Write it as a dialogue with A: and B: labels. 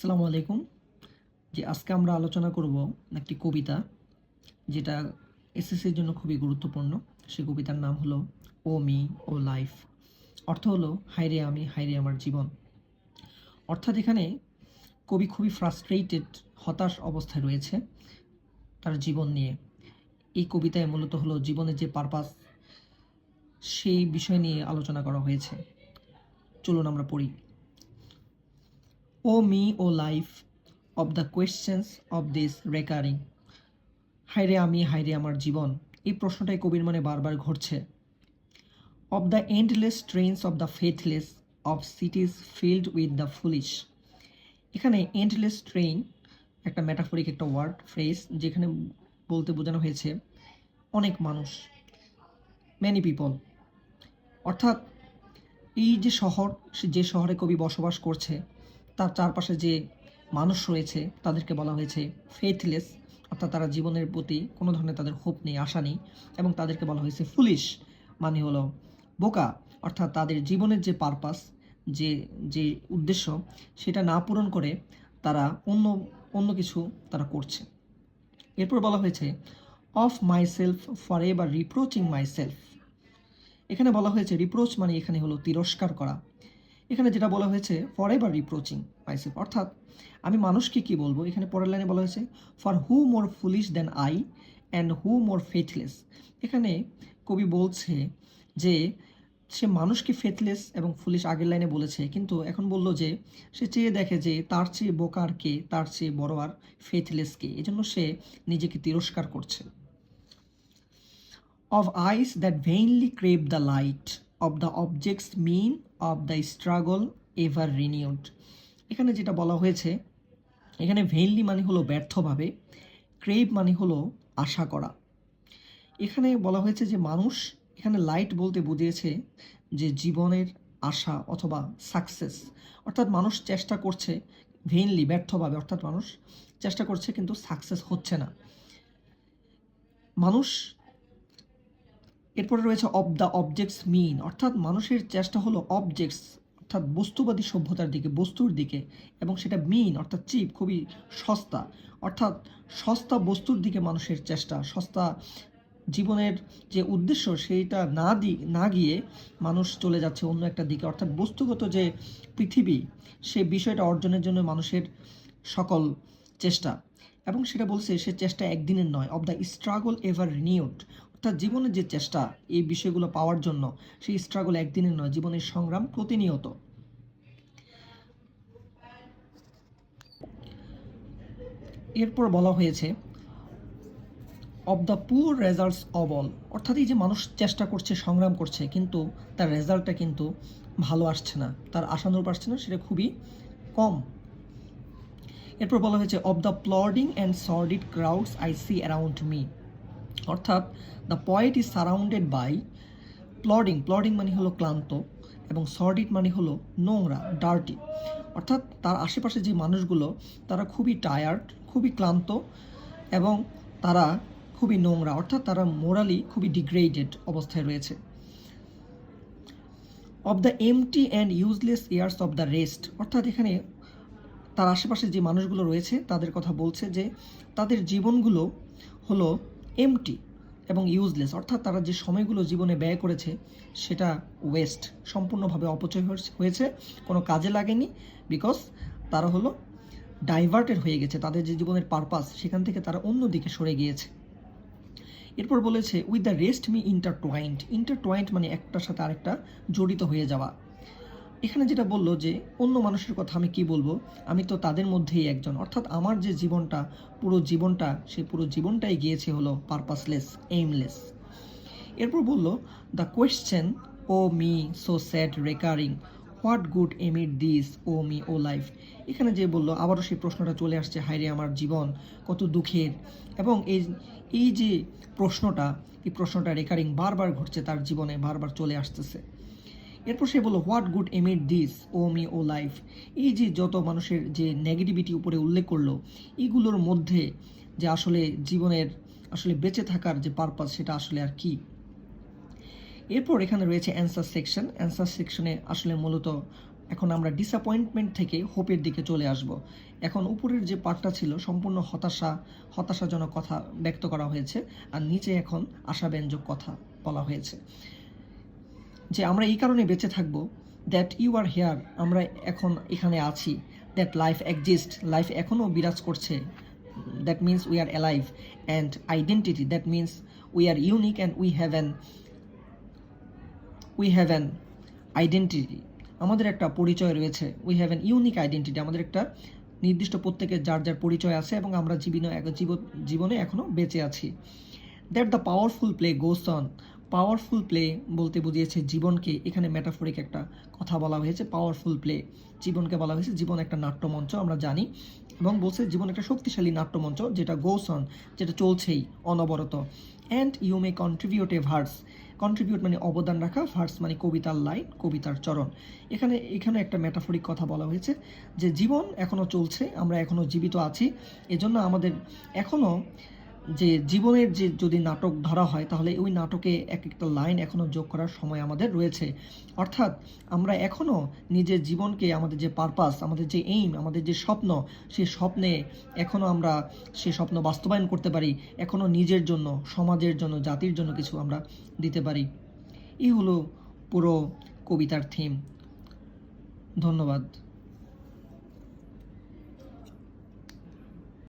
A: আসসালামু আলাইকুম। আজকে আমরা আলোচনা করব একটি কবিতা যেটা এসএসসির জন্য খুবই গুরুত্বপূর্ণ। সেই কবিতার নাম হলো ও মি ও লাইফ। অর্থ হলো হায়রে আমি, হায়রে আমার জীবন। অর্থাৎ এখানে কবি খুবই ফ্রাস্ট্রেটেড, হতাশ অবস্থায় রয়েছে তার জীবন নিয়ে। এই কবিতায় মূলত হলো জীবনের যে পারপাস সেই বিষয় নিয়ে আলোচনা করা হয়েছে। চলুন আমরা পড়ি। Oh me O life of the questions of this recurring, হায়রে আমি, হায়রে আমার জীবন, এই প্রশ্নটাই কবির মনে বারবার ঘটছে। of the endless trains of the faithless, of cities filled with the foolish। এখানে endless train একটা মেটাফরিক একটা ওয়ার্ড ফ্রেজ, যেখানে বলতে বোঝানো হয়েছে অনেক মানুষ, মেনি পিপল। অর্থাৎ এই যে শহর, যে শহরে কবি বসবাস করছে তার চারপাশে যে মানুষ রয়েছে তাদেরকে বলা হয়েছে ফেথলেস, অর্থাৎ তারা জীবনের প্রতি কোনো ধরনের তাদের হোপ নেই, আশা নেই। এবং তাদেরকে বলা হয়েছে ফুলিশ, মানে হলো বোকা, অর্থাৎ তাদের জীবনের যে পারপাস, যে যে উদ্দেশ্য সেটা না পূরণ করে তারা অন্য অন্য কিছু তারা করছে। এরপর বলা হয়েছে of myself forever reproaching myself. এখানে বলা হয়েছে রিপ্রোচ মানে এখানে হলো তিরস্কার করা। এখানে যেটা বলা হয়েছে ফর এভার রিপ্রোচিং মাইসেলফ, অর্থাৎ আমি মানুষকে কি বলবো। এখানে পরের লাইনে বলা হয়েছে for who more foolish then I and who more faithless. এখানে কবি বলছে যে সে মানুষকে ফেথলেস এবং ফুলিশ আগের লাইনে বলেছে, কিন্তু এখন বলল যে সে চেয়ে দেখে যে তার চেয়ে বোকার কে, তার চেয়ে বড় আর ফেথলেস কে, এজন্য সে নিজেকে তিরস্কার করছে। of eyes that vainly crave the light, of the objects mean, of the struggle ever renewed। এখানে যেটা বলা হয়েছে, এখানে ভেইনলি মানে হলো ব্যর্থভাবে, ক্রেভ মানে হলো আশা করা। এখানে বলা হয়েছে যে মানুষ, এখানে লাইট বলতে বুঝিয়েছে যে জীবনের আশা অথবা সাকসেস। অর্থাৎ মানুষ চেষ্টা করছে ভেইনলি, ব্যর্থভাবে, অর্থাৎ মানুষ চেষ্টা করছে কিন্তু সাকসেস হচ্ছে না মানুষ। এরপরে রয়েছে অব দ্য অবজেক্টস মিন, অর্থাৎ মানুষের চেষ্টা হলো অবজেক্টস অর্থাৎ বস্তুবাদী সভ্যতার দিকে, বস্তুর দিকে, এবং সেটা মিন অর্থাৎ চিপ, খুবই সস্তা, অর্থাৎ সস্তা বস্তুর দিকে মানুষের চেষ্টা। সস্তা জীবনের যে উদ্দেশ্য সেইটা না গিয়ে মানুষ চলে যাচ্ছে অন্য একটা দিকে, অর্থাৎ বস্তুগত যে পৃথিবী সে বিষয়টা অর্জনের জন্য মানুষের সকল চেষ্টা। এবং সেটা বলছে সে চেষ্টা একদিনের নয়, of the struggle ever renewed, অর্থাৎ জীবনের যে চেষ্টা এই বিষয়গুলো পাওয়ার জন্য সেই স্ট্রাগল একদিনের নয়, জীবনের সংগ্রাম প্রতিনিয়ত। এরপর বলা হয়েছে of the poor results of all, অর্থাৎ এই যে মানুষ চেষ্টা করছে, সংগ্রাম করছে, কিন্তু তার রেজাল্টটা কিন্তু ভালো আসছে না, তার আশানুরূপ আসছে না, সেটা খুবই কম। এরপর বলা হয়েছে of the plodding and sordid crowds I see around me, অর্থাৎ the poet is surrounded by plodding, plodding মানে হলো ক্লান্ত, এবং সর্ডিড মানে হলো নোংরা, ডার্টি, অর্থাৎ তার আশেপাশে যে মানুষগুলো তারা খুবই টায়ার্ড, খুবই ক্লান্ত, এবং তারা খুবই নোংরা, অর্থাৎ তারা মোরালি খুবই ডিগ্রেডেড অবস্থায় রয়েছে। Of the MT and useless years of the rest, অর্থাৎ এখানে তার আশেপাশে যে মানুষগুলো রয়েছে তাদের কথা বলছে যে তাদের জীবনগুলো হলো এমটি এবং ইউজলেস, অর্থাৎ তারা যে সময়গুলো জীবনে ব্যয় করেছে সেটা ওয়েস্ট, সম্পূর্ণভাবে অপচয় হয়েছে, কোনো কাজে লাগেনি, বিকজ তারা হলো ডাইভার্টেড হয়ে গেছে, তাদের যে জীবনের পারপাস সেখান থেকে তারা অন্যদিকে সরে গিয়েছে। এরপর বলেছে উইথ দ্য রেস্ট মি ইন্টারটুয়াইন্ড, ইন্টারটুয়াইন্ড মানে একটার সাথে আরেকটা জড়িত হয়ে যাওয়া। এখানে যেটা বললো যে অন্য মানুষের কথা আমি কি বলবো, আমি তো তাদের মধ্যেই একজন, অর্থাৎ আমার যে জীবনটা, পুরো জীবনটা, সেই পুরো জীবনটাই গিয়েছে হলো পারপাসলেস, এইমলেস। এরপর বললো the question O me so sad recurring, what good amid this O me O life. এখানে যে বললো আবারও সেই প্রশ্নটা চলে আসছে, হায়রে আমার জীবন কত দুঃখের, এবং এই যে প্রশ্নটা, এই প্রশ্নটা রেকারিং বারবার ঘটছে তার জীবনে, বারবার চলে আসতেছে। এরপর সে বললো what good amid this O me O life, এই যে যত মানুষের যে নেগেটিভিটি উপরে উল্লেখ করলো, এইগুলোর মধ্যে যে আসলে জীবনের আসলে বেঁচে থাকার যে পারপাস সেটা আসলে আর কি। এরপর এখানে রয়েছে অ্যান্সার সেকশন। অ্যান্সার সেকশনে আসলে মূলত এখন আমরা ডিসঅ্যাপয়েন্টমেন্ট থেকে হোপের দিকে চলে আসব। এখন উপরের যে পার্টটা ছিল সম্পূর্ণ হতাশাজনক কথা ব্যক্ত করা হয়েছে, আর নিচে এখন আশাব্যঞ্জক কথা বলা হয়েছে যে আমরা এই কারণে বেঁচে থাকব, দ্যাট ইউ আর হেয়ার, আমরা এখন এখানে আছি, দ্যাট লাইফ এক্সিস্ট, লাইফ এখনও বিরাজ করছে, that means we are alive, and identity, that means we are unique and we have an identity, আমাদের একটা পরিচয় রয়েছে, we have an unique identity, আমাদের একটা নির্দিষ্ট প্রত্যেকের যার যার পরিচয় আছে এবং আমরা জীবনে এখনও বেঁচে আছি। That the powerful play goes on, powerful play বলতে বুঝিয়েছে জীবনকে, এখানে মেটাফরিক একটা কথা বলা হয়েছে, পাওয়ারফুল প্লে, জীবনকে বলা হয়েছে, জীবন একটা নাট্যমঞ্চ আমরা জানি, এবং বলছে জীবন একটা শক্তিশালী নাট্যমঞ্চ যেটা গোস অন, যেটা চলছেই অনবরত। And you may contribute a verse, contribute মানে অবদান রাখা, ভার্স মানে কবিতার লাইন, কবিতার চরণ। এখানে একটা মেটাফরিক কথা বলা হয়েছে যে জীবন এখনও চলছে, আমরা এখনও জীবিত আছি, এজন্য আমাদের এখনও যে জীবনের যে যদি নাটক ধরা হয় তাহলে ওই নাটকে এক একটা লাইন এখনও যোগ করার সময় আমাদের রয়েছে। অর্থাৎ আমরা এখনও নিজের জীবনকে, আমাদের যে পারপাস, আমাদের যে এইম, আমাদের যে স্বপ্ন, সেই স্বপ্নে এখনও আমরা সেই স্বপ্ন বাস্তবায়ন করতে পারি, এখনও নিজের জন্য, সমাজের জন্য, জাতির জন্য কিছু আমরা দিতে পারি। এই হলো পুরো কবিতার থিম। ধন্যবাদ।